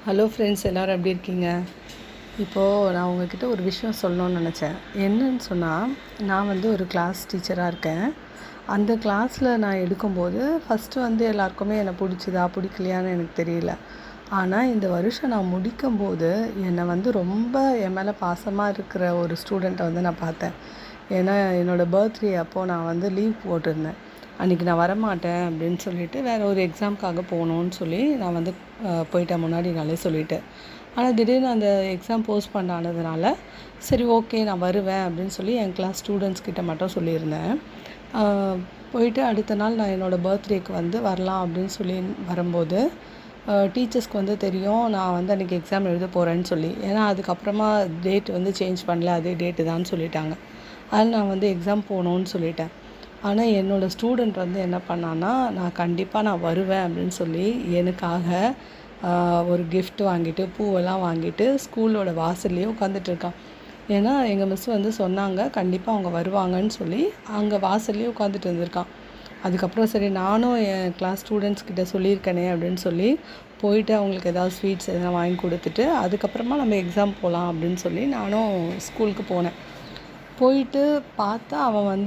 Hello friends, எல்லோரும் எப்படி இருக்கீங்க? இப்போது நான் உங்ககிட்ட ஒரு விஷயம் சொல்லணும்னு நினச்சேன். என்னன்னு சொன்னால், நான் ஒரு கிளாஸ் டீச்சராக இருக்கேன். அந்த கிளாஸில் நான் எடுக்கும்போது ஃபஸ்ட்டு எல்லாருக்குமே என்னை பிடிச்சதா பிடிக்கலையான்னு எனக்கு தெரியல. ஆனால் இந்த வருஷம் நான் முடிக்கும்போது என்னை ரொம்ப என் மேலே பாசமாக இருக்கிற ஒரு ஸ்டூடெண்ட்டை நான் பார்த்தேன். ஏன்னா என்னோடய பர்த்டே அப்போது நான் லீவ் போட்டிருந்தேன். அன்றைக்கி நான் வரமாட்டேன் அப்படின்னு சொல்லிவிட்டு வேறு ஒரு எக்ஸாமுக்காக போகணுன்னு சொல்லி நான் போயிட்டேன், முன்னாடி நாளே சொல்லிவிட்டு. ஆனால் திடீர்னு அந்த எக்ஸாம் போஸ்ட்போன் ஆனதுனால சரி ஓகே நான் வருவேன் அப்படின்னு சொல்லி என் கிளாஸ் ஸ்டூடெண்ட்ஸ் கிட்ட மட்டும் சொல்லியிருந்தேன். போயிட்டு அடுத்த நாள் நான் என்னோடய பர்த்டேக்கு வரலாம் அப்படின்னு சொல்லி வரும்போது டீச்சர்ஸ்க்கு தெரியும் நான் அன்றைக்கி எக்ஸாம் எழுத போகிறேன்னு சொல்லி. ஏன்னா அதுக்கப்புறமா டேட் சேஞ்ச் பண்ணல, அதே டேட்டு தான் சொல்லிட்டாங்க. அதில் நான் எக்ஸாம் போகணுன்னு சொல்லிட்டேன். ஆனால் என்னோடய ஸ்டூடெண்ட் என்ன பண்ணான்னா, நான் வருவேன் அப்படின்னு சொல்லி எனக்காக ஒரு கிஃப்ட் வாங்கிட்டு பூவெல்லாம் வாங்கிட்டு ஸ்கூலோட வாசல்லையே உட்காந்துட்ருக்கான். ஏன்னா எங்கள் மிஸ் சொன்னாங்க கண்டிப்பாக அவங்க வருவாங்கன்னு சொல்லி அங்கே வாசல்லையே உட்காந்துட்டு இருந்திருக்கான். அதுக்கப்புறம் சரி நானும் என் கிளாஸ் ஸ்டூடெண்ட்ஸ் கிட்ட சொல்லியிருக்கேனே அப்படின்னு சொல்லி போயிட்டு அவங்களுக்கு ஏதாவது ஸ்வீட்ஸ் எதனா வாங்கி கொடுத்துட்டு அதுக்கப்புறமா நம்ம எக்ஸாம் போகலாம் அப்படின்னு சொல்லி நானும் ஸ்கூலுக்கு போனேன். போயிட்டு பார்த்தா அவன்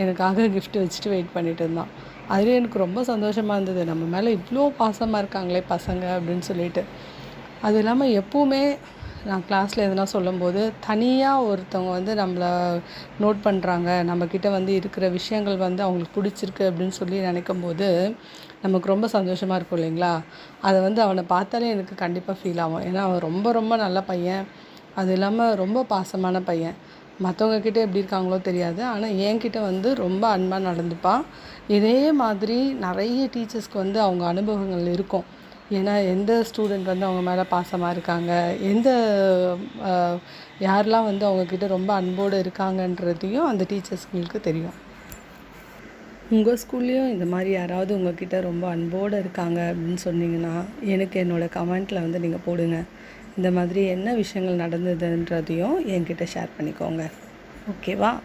எனக்காக கிஃப்ட் வச்சுட்டு வெயிட் பண்ணிகிட்டு இருந்தான். அதுவே எனக்கு ரொம்ப சந்தோஷமாக இருந்தது. நம்ம மேலே இவ்வளோ பாசமாக இருக்காங்களே பசங்க அப்படின்னு சொல்லிட்டு. அது இல்லாமல் எப்போவுமே நான் கிளாஸில் எதனா சொல்லும்போது தனியாக ஒருத்தவங்க நம்மளை நோட் பண்ணுறாங்க, நம்மக்கிட்ட இருக்கிற விஷயங்கள் அவங்களுக்கு பிடிச்சிருக்கு அப்படின்னு சொல்லி நினைக்கும்போது நமக்கு ரொம்ப சந்தோஷமாக இருக்கும் இல்லைங்களா? அதை அவனை பார்த்தாலே எனக்கு கண்டிப்பாக ஃபீல் ஆகும். ஏன்னா அவன் ரொம்ப ரொம்ப நல்ல பையன். அது இல்லாமல் ரொம்ப பாசமான பையன். மற்றவங்கக்கிட்ட எப்படி இருக்காங்களோ தெரியாது, ஆனால் என்கிட்ட ரொம்ப அன்பாக நடந்துப்பான். இதே மாதிரி நிறைய டீச்சர்ஸ்க்கு அவங்க அனுபவங்கள் இருக்கும். ஏன்னா எந்த ஸ்டூடெண்ட் அவங்க மேலே பாசமாக இருக்காங்க, எந்த யாரெல்லாம் அவங்கக்கிட்ட ரொம்ப அன்போடு இருக்காங்கன்றதையும் அந்த டீச்சர்ஸ்களுக்கு தெரியும். உங்கள் ஸ்கூல்லேயும் இந்த மாதிரி யாராவது உங்கள்கிட்ட ரொம்ப அன்போடு இருக்காங்க அப்படின்னு சொன்னீங்கன்னா எனக்கு என்னோடய கமெண்ட்டில் நீங்கள் போடுங்க. இந்த மாதிரி என்ன விஷயங்கள் நடந்ததுன்றதையும் என்கிட்ட ஷேர் பண்ணிக்கோங்க. ஓகேவா?